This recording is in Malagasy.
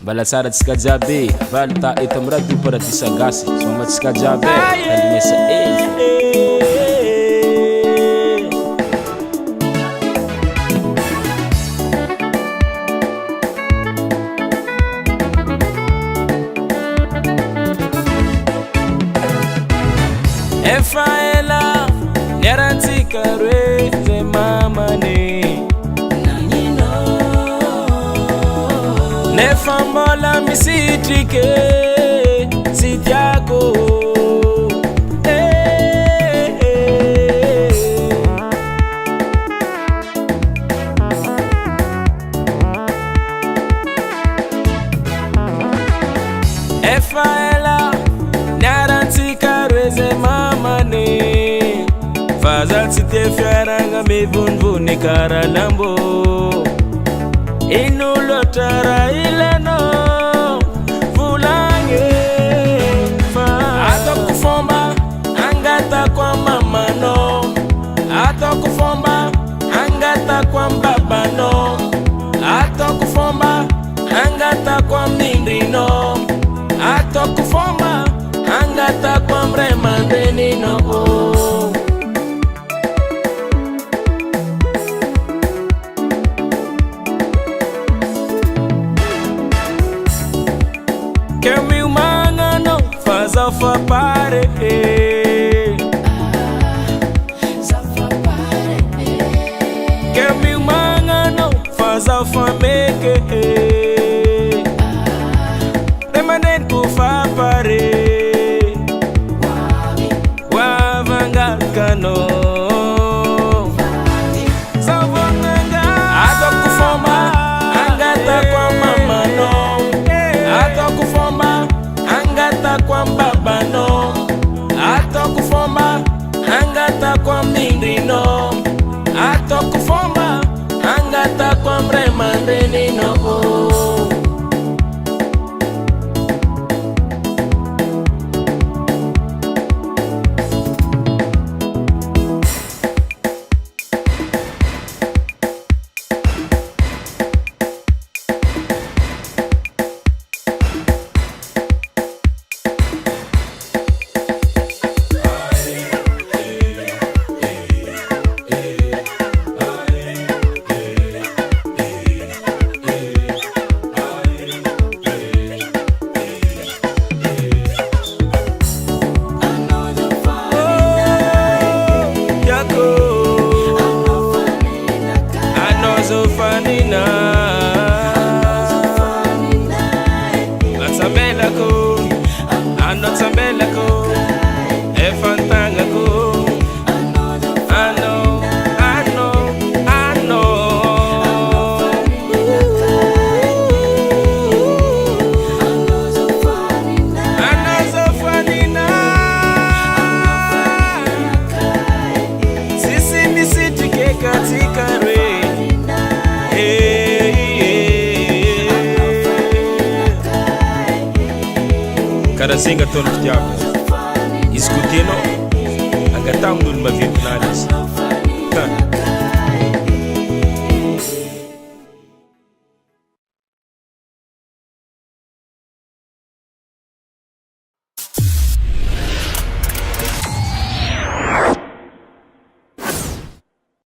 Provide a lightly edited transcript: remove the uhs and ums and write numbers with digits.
Mbala tsara tsika jiaby valy ta eto amin'ny radio paradisa gasy somatsika jiaby talimesa efa ela niarantsika roe zay mamane nefa mbola misitrike sy tiako efa ela niarantsika roe zay mamane faza tsy te fiaragna mivonivony kara lambo ino loatra raha ilanao volagny fa ataoko fomba angatako amamanao ataoko fomba angatako ambabanao ataoko fomba angatako amindrinao ataoko fomba angatako amray aman-dreninao que meu manga não faz alfapare que meu manga não faz alfameque remanen ku fa pare wa vangal kano savonanga ataku foma angata kwa mama no ataku foma angata kwa baba no ataku foma angata kwa mindi no ataku foma angata kwa mremandeni no Zofanina Latsambelako Anotsambelako Efantangako Ano Zofanina Sisi misitike katika Kada singa tono tiako izy ko tianao angatamo n'olo maventinany izy